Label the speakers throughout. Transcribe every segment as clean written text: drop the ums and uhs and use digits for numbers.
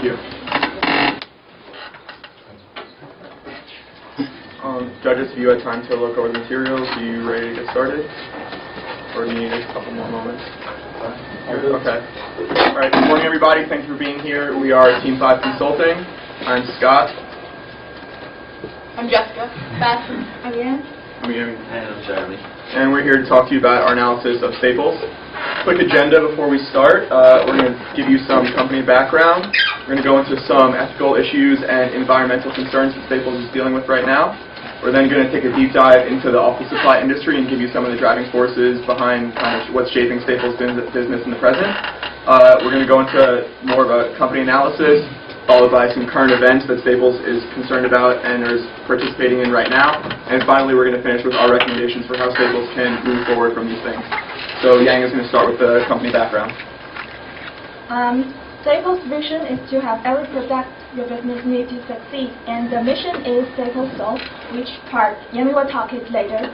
Speaker 1: Thank you. Judges, if you had time to look over the materials, are you ready to get started? Or do you need a couple more moments? Okay. All right. Good morning, everybody. Thank you for being here. We are Team 5 Consulting. I'm Scott.
Speaker 2: I'm Jessica. Beth. I'm Ian.
Speaker 1: I'm Ian.
Speaker 3: And I'm Charlie.
Speaker 1: And we're here to talk to you about our analysis of Staples. Quick agenda before we start. We're going to give you some company background. We're going to go into some ethical issues and environmental concerns that Staples is dealing with right now. We're then going to take a deep dive into the office supply industry and give you some of the driving forces behind kind of what's shaping Staples' business in the present. We're going to go into more of a company analysis, followed by some current events that Staples is concerned about and is participating in right now. And finally, we're going to finish with our recommendations for how Staples can move forward from these things. So Yang is going to start with the company background.
Speaker 4: Staples' vision is to have every product your business needs to succeed, and the mission is Staples Soul, which part Yang will talk it later.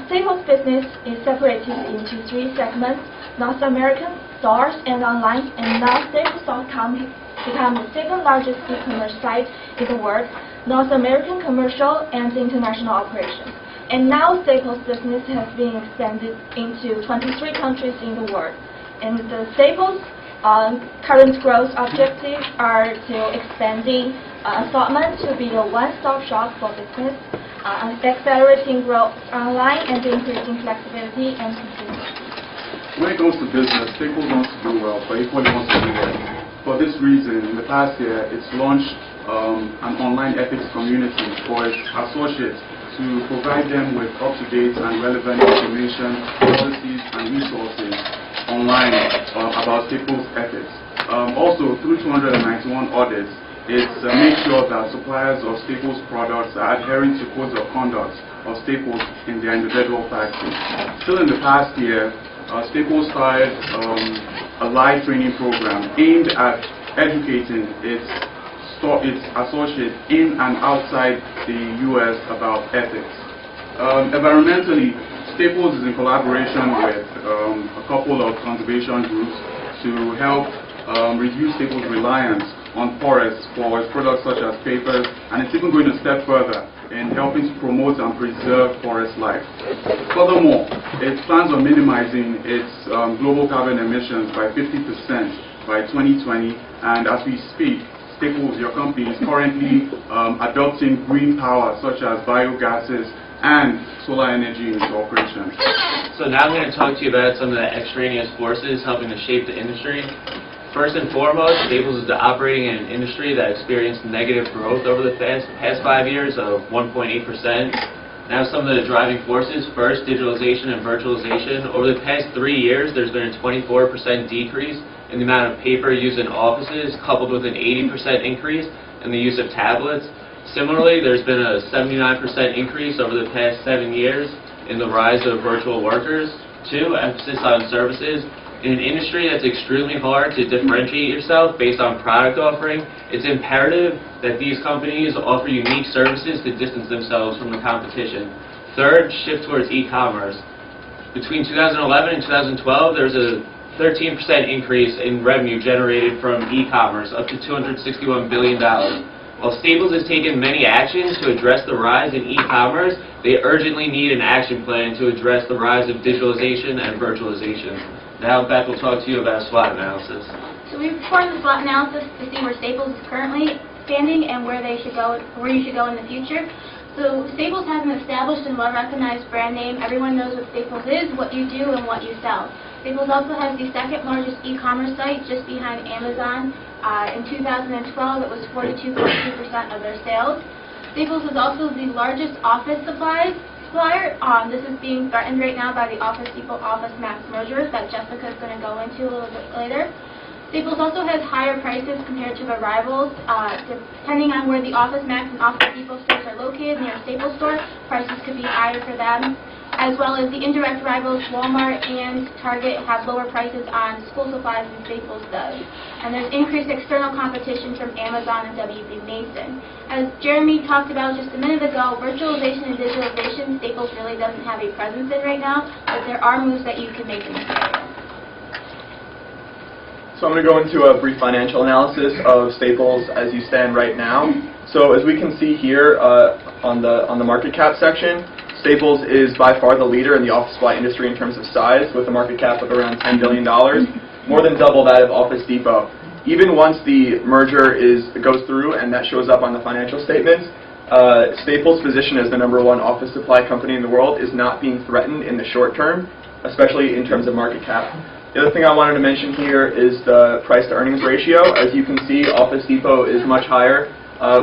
Speaker 4: Staples' business is separated into 3 segments: North American, stores, and online, and now Staples.com become the 2nd largest e-commerce site in the world, North American commercial and international operations. And now Staples' business has been expanded into 23 countries in the world. And the Staples' current growth objectives are to expanding assortment to be a one-stop shop for business, accelerating growth online, and increasing flexibility and consistency.
Speaker 5: When it comes to business, Staples wants to do well, but equally wants to do well. For this reason, in the past year, it's launched an online ethics community for its associates to provide them with up-to-date and relevant information, policies, and resources online about Staples ethics. Also, through 291 audits, it's made sure that suppliers of Staples products are adhering to codes of conduct of Staples in their individual factories. Still in the past year, Staples started a live training program aimed at educating its associates in and outside the U.S. about ethics. Environmentally, Staples is in collaboration with a couple of conservation groups to help reduce Staples' reliance on forests for its products such as papers, and it's even going a step further in helping to promote and preserve forest life. Furthermore, it plans on minimizing its global carbon emissions by 50% by 2020, and as we speak, Staples, your company, is currently adopting green power such as biogases and solar energy into operation.
Speaker 3: So now I'm going to talk to you about some of the extraneous forces helping to shape the industry. First and foremost, Staples is operating in an industry that experienced negative growth over the past 5 years of 1.8%. Now some of the driving forces: first, digitalization and virtualization. Over the past 3 years, there's been a 24% decrease in the amount of paper used in offices, coupled with an 80% increase in the use of tablets. Similarly, there's been a 79% increase over the past 7 years in the rise of virtual workers. 2, emphasis on services. In an industry that's extremely hard to differentiate yourself based on product offering, it's imperative that these companies offer unique services to distance themselves from the competition. 3rd, shift towards e-commerce. Between 2011 and 2012, there's a 13% increase in revenue generated from e-commerce, up to $261 billion. While Staples has taken many actions to address the rise in e-commerce, they urgently need an action plan to address the rise of digitalization and virtualization. Now Beth will talk to you about SWOT analysis.
Speaker 2: So we performed the SWOT analysis to see where Staples is currently standing and where you should go in the future. So Staples has an established and well-recognized brand name. Everyone knows what Staples is, what you do, and what you sell. Staples also has the 2nd largest e-commerce site, just behind Amazon. In 2012, it was 42.2% of their sales. Staples is also the largest office supplies supplier. This is being threatened right now by the Office Depot Office Max mergers that Jessica is going to go into a little bit later. Staples also has higher prices compared to their rivals. Depending on where the Office Max and Office Depot stores are located near a Staples store, prices could be higher for them. As well as the indirect rivals, Walmart and Target, have lower prices on school supplies than Staples does. And there's increased external competition from Amazon and W.B. Mason. As Jeremy talked about just a minute ago, virtualization and digitalization, Staples really doesn't have a presence in right now, but there are moves that you can make in this area.
Speaker 1: So I'm going to go into a brief financial analysis of Staples as you stand right now. So as we can see here on the market cap section, Staples is by far the leader in the office supply industry in terms of size, with a market cap of around $10 billion, more than double that of Office Depot. Even once the merger goes through and that shows up on the financial statements, Staples' position as the #1 office supply company in the world is not being threatened in the short term, especially in terms of market cap. The other thing I wanted to mention here is the price-to-earnings ratio. As you can see, Office Depot is much higher,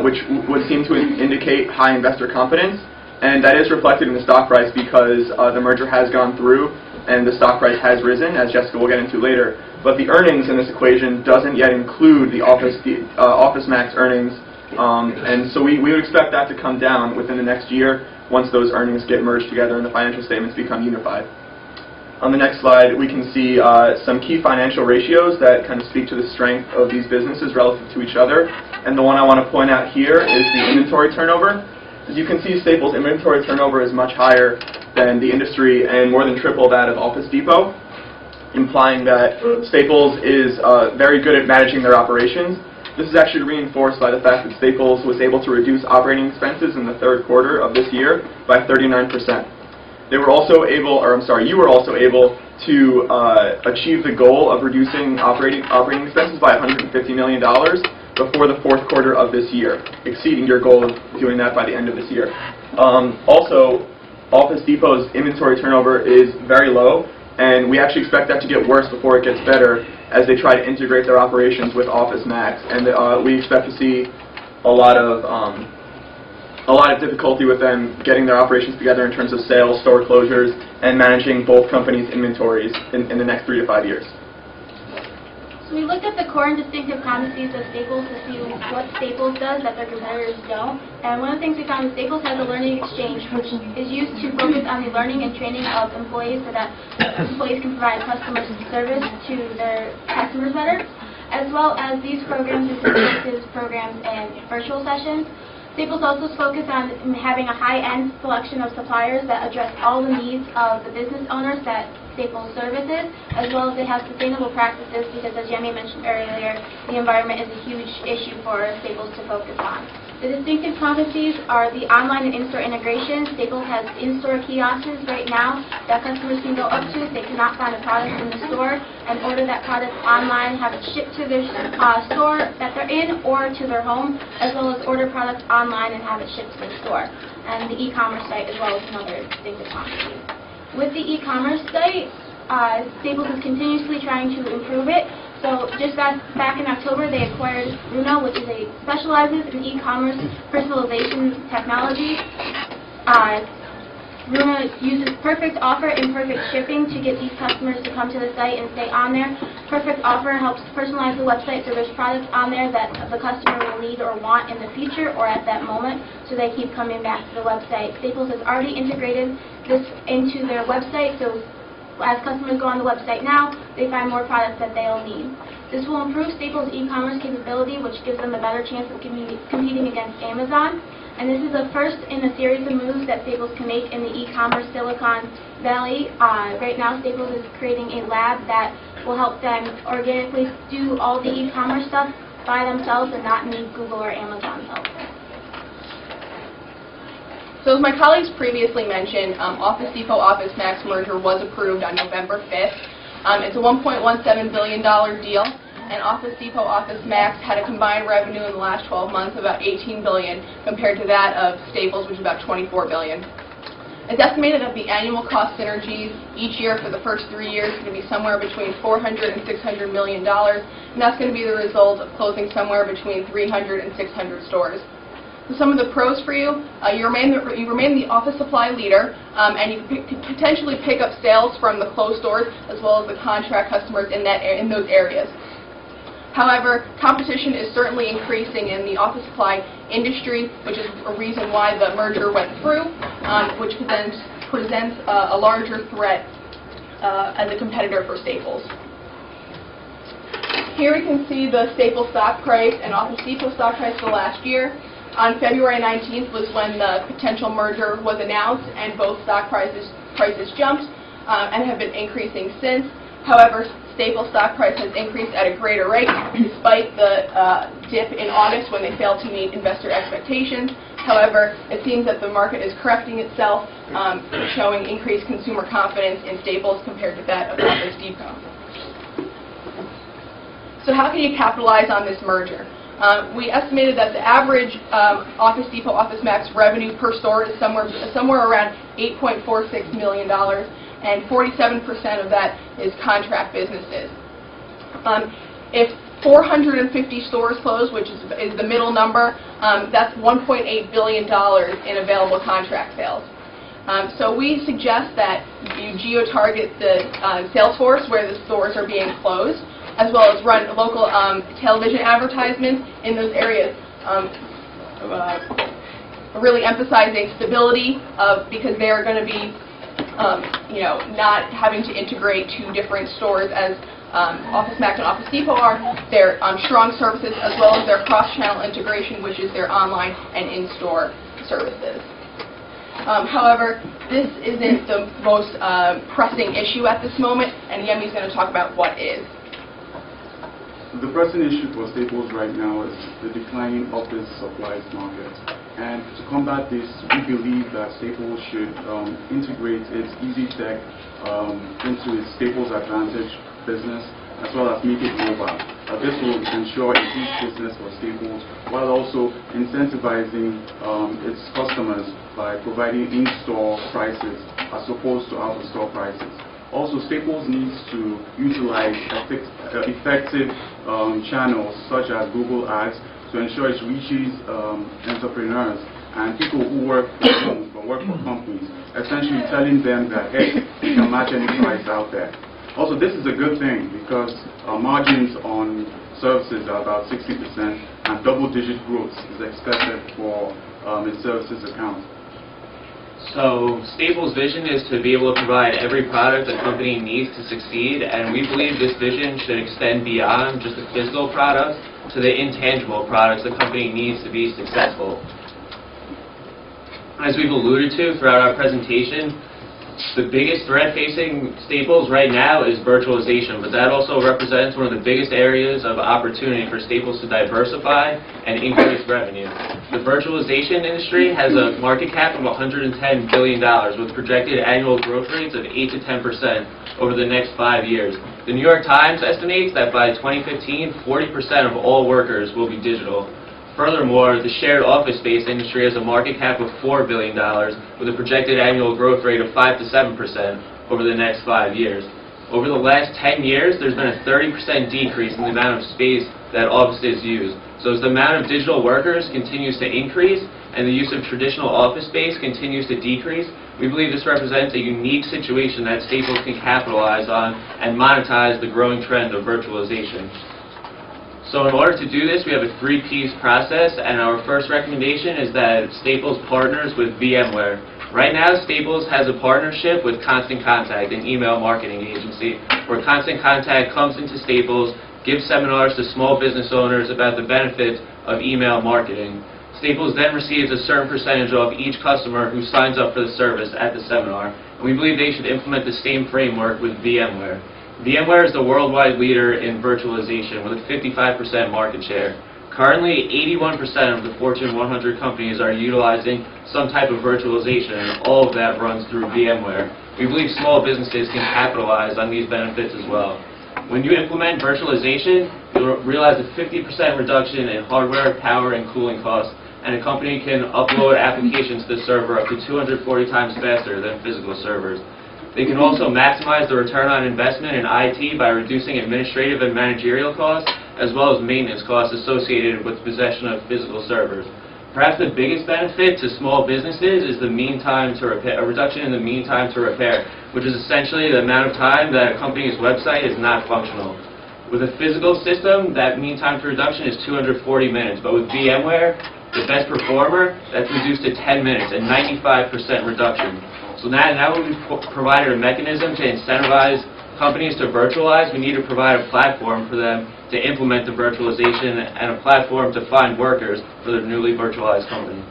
Speaker 1: which would seem to indicate high investor confidence, and that is reflected in the stock price because the merger has gone through and the stock price has risen, as Jessica will get into later. But the earnings in this equation doesn't yet include the Office Max earnings, and so we would expect that to come down within the next year once those earnings get merged together and the financial statements become unified. On the next slide, we can see some key financial ratios that kind of speak to the strength of these businesses relative to each other. And the one I want to point out here is the inventory turnover. As you can see, Staples' inventory turnover is much higher than the industry and more than triple that of Office Depot, implying that Staples is very good at managing their operations. This is actually reinforced by the fact that Staples was able to reduce operating expenses in the third quarter of this year by 39%. You were also able to achieve the goal of reducing operating expenses by $150 million before the fourth quarter of this year, exceeding your goal of doing that by the end of this year. Also, Office Depot's inventory turnover is very low, and we actually expect that to get worse before it gets better as they try to integrate their operations with Office Max. And we expect to see a lot of difficulty with them getting their operations together in terms of sales, store closures, and managing both companies' inventories in the next 3 to 5 years.
Speaker 2: So we looked at the core and distinctive competencies of Staples to see what Staples does that their competitors don't. And one of the things we found is Staples has a learning exchange, which is used to focus on the learning and training of employees so that employees can provide customer service to their customers better, as well as these programs, incentives programs, and virtual sessions. Staples also focused on having a high-end selection of suppliers that address all the needs of the business owners that Staples services, as well as they have sustainable practices because, as Yemi mentioned earlier, the environment is a huge issue for Staples to focus on. The distinctive competencies are the online and in-store integration. Staples has in-store kiosks right now that customers can go up to if they cannot find a product in the store and order that product online, have it shipped to their store that they're in or to their home, as well as order products online and have it shipped to their store. And the e-commerce site as well is another distinctive competency. With the e-commerce site, Staples is continuously trying to improve it. So just back in October, they acquired Bruno, which specializes in e-commerce personalization technology. Bruno uses Perfect Offer and Perfect Shipping to get these customers to come to the site and stay on there. Perfect Offer helps personalize the website so there's products on there that the customer will need or want in the future or at that moment, so they keep coming back to the website. Staples has already integrated this into their website, so as customers go on the website now, they find more products that they'll need. This will improve Staples' e-commerce capability, which gives them a better chance of competing against Amazon. And this is the first in a series of moves that Staples can make in the e-commerce Silicon Valley. Right now, Staples is creating a lab that will help them organically do all the e-commerce stuff by themselves and not need Google or Amazon's help.
Speaker 6: So as my colleagues previously mentioned, Office Depot Office Max merger was approved on November 5th. It's a $1.17 billion deal, and Office Depot Office Max had a combined revenue in the last 12 months of about $18 billion compared to that of Staples, which is about $24 billion. It's estimated that the annual cost synergies each year for the first 3 years is going to be somewhere between $400 and $600 million, and that's going to be the result of closing somewhere between 300 and 600 stores. Some of the pros for you, you remain the office supply leader, and you could potentially pick up sales from the closed stores as well as the contract customers in those areas. However, competition is certainly increasing in the office supply industry, which is a reason why the merger went through, which presents a larger threat as a competitor for Staples. Here we can see the Staples stock price and Office Depot stock price for last year. On February 19th was when the potential merger was announced, and both stock prices jumped and have been increasing since. However, Staples stock price has increased at a greater rate despite the dip in August when they failed to meet investor expectations. However, it seems that the market is correcting itself, showing increased consumer confidence in Staples compared to that of Office Depot. So how can you capitalize on this merger? We estimated that the average Office Depot Office Max revenue per store is somewhere around $8.46 million, and 47% of that is contract businesses. If 450 stores close, which is the middle number, that's $1.8 billion in available contract sales. So we suggest that you geo-target the sales force where the stores are being closed, as well as run local television advertisements in those areas, really emphasizing stability because they are going to be not having to integrate two different stores as Office Max and Office Depot are. Their strong services as well as their cross-channel integration, which is their online and in-store services. However, this isn't the most pressing issue at this moment, and Yemi's going to talk about what is.
Speaker 5: The pressing issue for Staples right now is the declining office supplies market. And to combat this, we believe that Staples should integrate its EasyTech into its Staples Advantage business, as well as make it mobile. This will ensure increased business for Staples, while also incentivizing its customers by providing in-store prices as opposed to out-of-store prices. Also, Staples needs to utilize effective channels such as Google Ads to ensure it reaches entrepreneurs and people who work for homes but work for companies, essentially telling them that, hey, you can match any price out there. Also, this is a good thing because margins on services are about 60% and double-digit growth is expected for its services account.
Speaker 3: So Staples' vision is to be able to provide every product a company needs to succeed, and we believe this vision should extend beyond just the physical products to the intangible products the company needs to be successful. As we've alluded to throughout our presentation, the biggest threat facing Staples right now is virtualization, but that also represents one of the biggest areas of opportunity for Staples to diversify and increase revenue. The virtualization industry has a market cap of $110 billion with projected annual growth rates of 8 to 10% over the next 5 years. The New York Times estimates that by 2015, 40% of all workers will be digital. Furthermore, the shared office space industry has a market cap of $4 billion with a projected annual growth rate of 5 to 7% over the next 5 years. Over the last 10 years, there's been a 30% decrease in the amount of space that offices use. So as the amount of digital workers continues to increase and the use of traditional office space continues to decrease, we believe this represents a unique situation that Staples can capitalize on and monetize the growing trend of virtualization. So in order to do this, we have a 3-piece process, and our first recommendation is that Staples partners with VMware. Right now, Staples has a partnership with Constant Contact, an email marketing agency, where Constant Contact comes into Staples, gives seminars to small business owners about the benefits of email marketing. Staples then receives a certain percentage off each customer who signs up for the service at the seminar, and we believe they should implement the same framework with VMware. VMware is the worldwide leader in virtualization with a 55% market share. Currently, 81% of the Fortune 100 companies are utilizing some type of virtualization, and all of that runs through VMware. We believe small businesses can capitalize on these benefits as well. When you implement virtualization, you'll realize a 50% reduction in hardware, power, and cooling costs, and a company can upload applications to the server up to 240 times faster than physical servers. They can also maximize the return on investment in IT by reducing administrative and managerial costs, as well as maintenance costs associated with possession of physical servers. Perhaps the biggest benefit to small businesses is the mean time to repair, a reduction in the mean time to repair, which is essentially the amount of time that a company's website is not functional. With a physical system, that mean time to reduction is 240 minutes, but with VMware, the best performer, that's reduced to 10 minutes, a 95% reduction. So now we've provided a mechanism to incentivize companies to virtualize. We need to provide a platform for them to implement the virtualization and a platform to find workers for their newly virtualized company.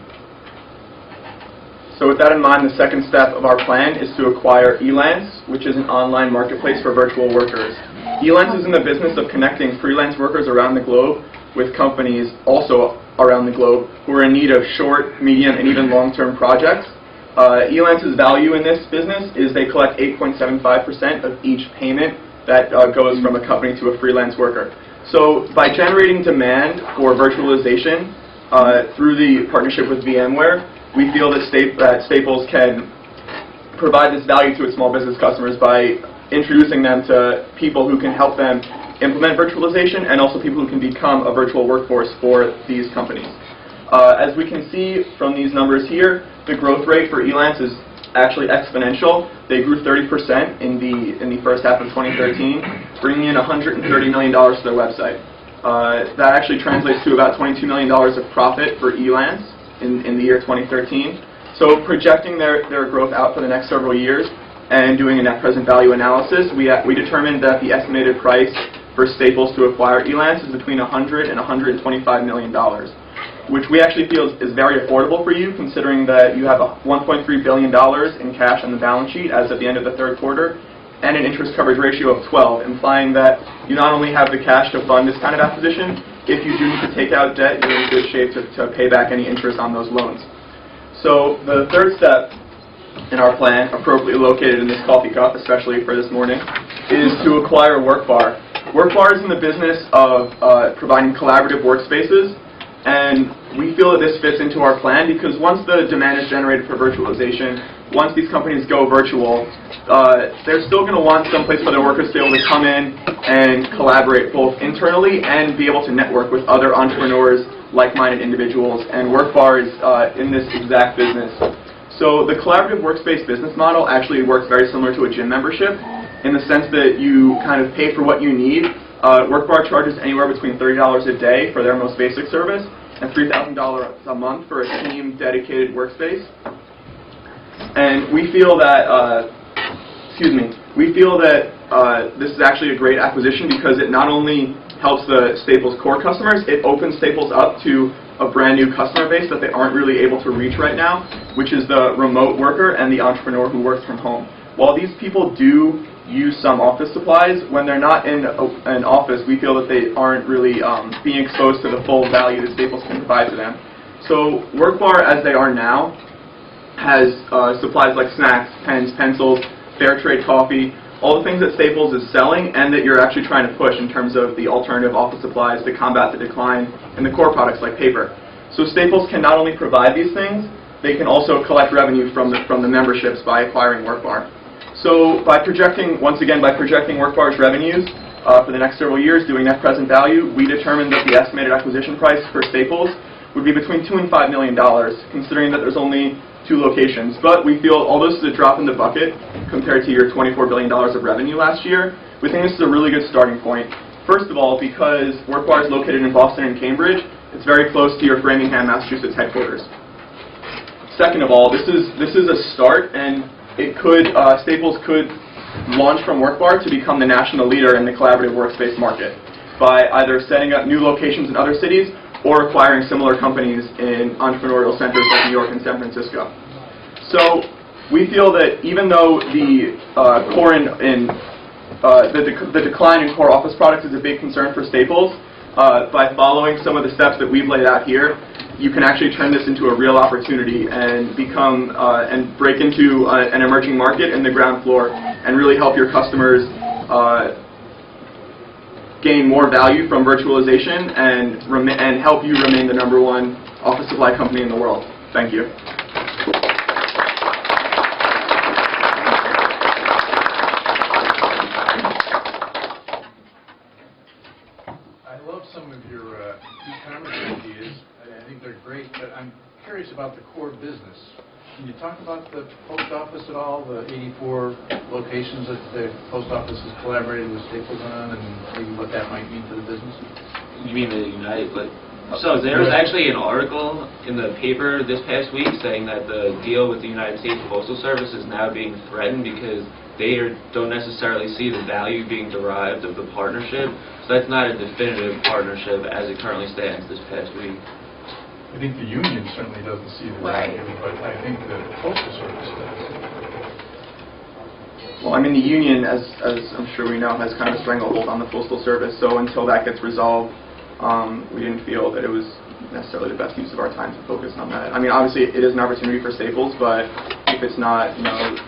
Speaker 1: So with that in mind, the second step of our plan is to acquire Elance, which is an online marketplace for virtual workers. Elance is in the business of connecting freelance workers around the globe with companies also around the globe who are in need of short, medium, and even long-term projects. Elance's value in this business is they collect 8.75% of each payment that goes from a company to a freelance worker. So by generating demand for virtualization through the partnership with VMware, we feel that Staples can provide this value to its small business customers by introducing them to people who can help them implement virtualization and also people who can become a virtual workforce for these companies. As we can see from these numbers here, the growth rate for Elance is actually exponential. They grew 30% in the first half of 2013, bringing in $130 million to their website. That actually translates to about $22 million of profit for Elance in the year 2013. So projecting their growth out for the next several years and doing a net present value analysis, we determined that the estimated price for Staples to acquire Elance is between $100 and $125 million, which we actually feel is very affordable for you, considering that you have $1.3 billion in cash on the balance sheet as of the end of the third quarter, and an interest coverage ratio of 12, implying that you not only have the cash to fund this kind of acquisition, if you do need to take out debt, you're in good shape to pay back any interest on those loans. So the third step in our plan, appropriately located in this coffee cup, especially for this morning, is to acquire WorkBar. WorkBar is in the business of providing collaborative workspaces, and we feel that this fits into our plan because once the demand is generated for virtualization, once these companies go virtual, they're still going to want some place for their workers to be able to come in and collaborate both internally and be able to network with other entrepreneurs, like-minded individuals, and WorkBar is in this exact business. So the collaborative workspace business model actually works very similar to a gym membership in the sense that you kind of pay for what you need. WorkBar charges anywhere between $30 a day for their most basic service and $3,000 a month for a team-dedicated workspace. And we feel that, this is actually a great acquisition because it not only helps the Staples core customers, it opens Staples up to a brand new customer base that they aren't really able to reach right now, which is the remote worker and the entrepreneur who works from home. While these people do use some office supplies, when they're not in an office, we feel that they aren't really being exposed to the full value that Staples can provide to them. So WorkBar, as they are now, has supplies like snacks, pens, pencils, fair trade coffee, all the things that Staples is selling and that you're actually trying to push in terms of the alternative office supplies to combat the decline in the core products like paper. So Staples can not only provide these things, they can also collect revenue from the memberships by acquiring WorkBar. So by projecting, once again, by projecting WorkBar's revenues for the next several years, doing net present value, we determined that the estimated acquisition price for Staples would be between $2 and $5 million, considering that there's only 2 locations. But we feel, although this is a drop in the bucket compared to your $24 billion of revenue last year, we think this is a really good starting point. First of all, because WorkBar is located in Boston and Cambridge, it's very close to your Framingham, Massachusetts headquarters. Second of all, this is a start, and it could Staples could launch from WorkBar to become the national leader in the collaborative workspace market by either setting up new locations in other cities or acquiring similar companies in entrepreneurial centers like New York and San Francisco. So we feel that even though the decline in core office products is a big concern for Staples, by following some of the steps that we've laid out here, you can actually turn this into a real opportunity and become and break into an emerging market in the ground floor and really help your customers gain more value from virtualization and help you remain the #1 office supply company in the world. Thank you.
Speaker 7: I love some of your e-commerce ideas. I think they're great, but I'm curious about the core business. Can you talk about the post office at all, the 84 locations that the post office has collaborated with Staples on, and maybe what that might mean to the business?
Speaker 3: You mean the United? So there was actually an article in the paper this past week saying that the deal with the United States Postal Service is now being threatened because they don't necessarily see the value being derived of the partnership. So that's not a definitive partnership as it currently stands this past week.
Speaker 7: I think the union certainly doesn't see the
Speaker 6: Right.
Speaker 7: value, but I think the Postal Service does.
Speaker 1: Well, I mean, the union, as I'm sure we know, has kind of a stranglehold on the Postal Service, so until that gets resolved, we didn't feel that it was necessarily the best use of our time to focus on that. I mean, obviously, it is an opportunity for Staples, but if it's not,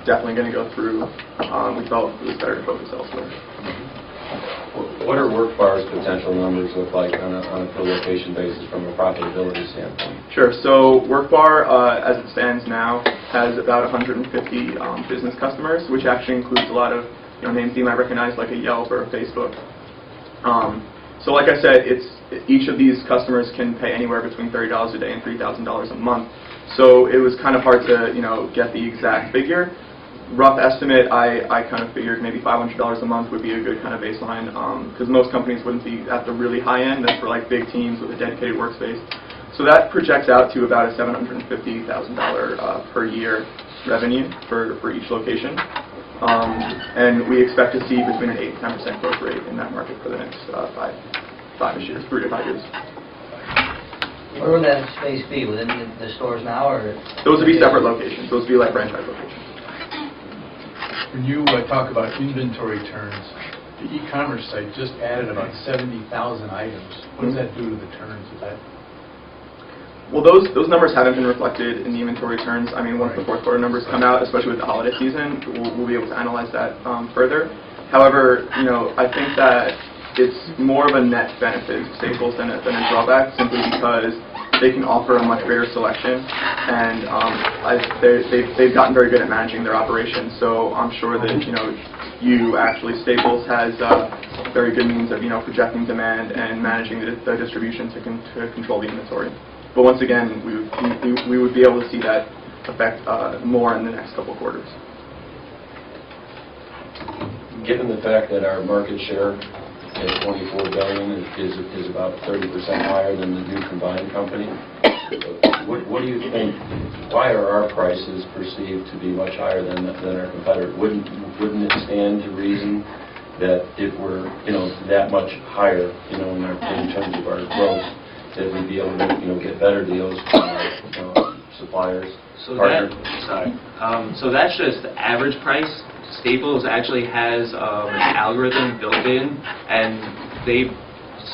Speaker 1: definitely going to go through, we felt it was better to focus elsewhere.
Speaker 8: What are WorkBar's potential numbers look like on a per location basis from a profitability standpoint?
Speaker 1: Sure. So WorkBar, as it stands now, has about 150 business customers, which actually includes a lot of names you might recognize, like a Yelp or a Facebook. So like I said, each of these customers can pay anywhere between $30 a day and $3,000 a month. So it was kind of hard to get the exact figure. Rough estimate, I kind of figured maybe $500 a month would be a good kind of baseline, because most companies wouldn't be at the really high end. That's for like big teams with a dedicated workspace. So that projects out to about a $750,000 per year revenue for each location. And we expect to see between an 8 and 10% growth rate in that market for the next 3 to 5 years.
Speaker 9: Where will that space be? Within the stores now, or?
Speaker 1: Those would be separate locations. Those would be like franchise locations.
Speaker 7: When you talk about inventory turns, the e-commerce site just added about 70,000 items. What does that do to the turns of that?
Speaker 1: Well, those numbers haven't been reflected in the inventory turns. I mean, once the fourth quarter numbers come out, especially with the holiday season, we'll be able to analyze that further. However, I think that it's more of a net benefit to Staples than a drawback, simply because they can offer a much greater selection, and they've gotten very good at managing their operations. So I'm sure that Staples has very good means of projecting demand and managing the distribution to control the inventory. But once again, we would be able to see that effect more in the next couple of quarters.
Speaker 8: Given the fact that our market share at $24 billion is about 30% higher than the new combined company, what do you think? Why are our prices perceived to be much higher than our competitor? Wouldn't it stand to reason that if we're that much higher in terms of our growth, that we'd be able to get better deals from our suppliers?
Speaker 3: So that's just the average price. Staples actually has an algorithm built in, and they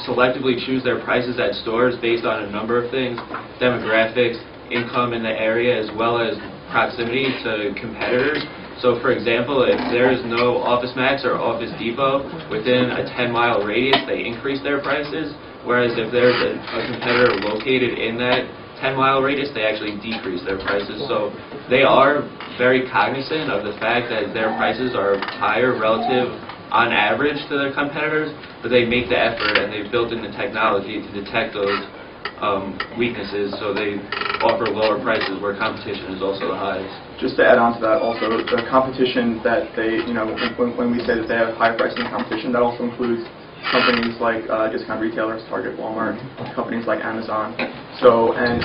Speaker 3: selectively choose their prices at stores based on a number of things: demographics, income in the area, as well as proximity to competitors. So for example, if there is no OfficeMax or Office Depot within a 10-mile radius, they increase their prices, whereas if there's a competitor located in that 10-mile radius, they actually decrease their prices. So they are very cognizant of the fact that their prices are higher relative on average to their competitors, but they make the effort and they've built in the technology to detect those weaknesses, so they offer lower prices where competition is also the highest.
Speaker 1: Just to add on to that, also, the competition that they, when we say that they have higher pricing than competition, that also includes companies like discount retailers, Target, Walmart, companies like Amazon. So, and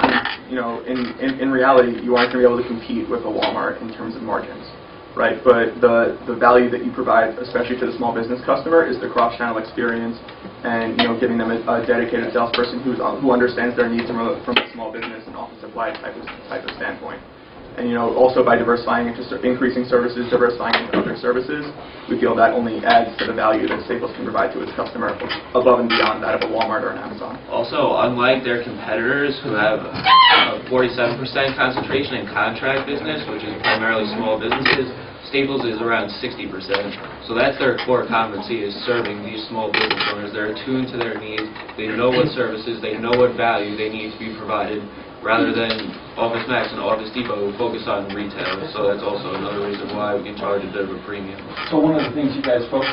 Speaker 1: in reality, you aren't going to be able to compete with a Walmart in terms of margins, right? But the value that you provide, especially to the small business customer, is the cross-channel experience, and giving them a dedicated salesperson who understands their needs from a small business and office supply type of standpoint. And also by diversifying into increasing services, diversifying into other services, we feel that only adds to the value that Staples can provide to its customer above and beyond that of a Walmart or an Amazon.
Speaker 3: Also, unlike their competitors who have a 47% concentration in contract business, which is primarily small businesses, Staples is around 60%. So that's their core competency, is serving these small business owners. They're attuned to their needs. They know what services, they know what value they need to be provided, rather than OfficeMax and Office Depot who focus on retail. So that's also another reason why we can charge a bit of a premium.
Speaker 10: So one of the things you guys focus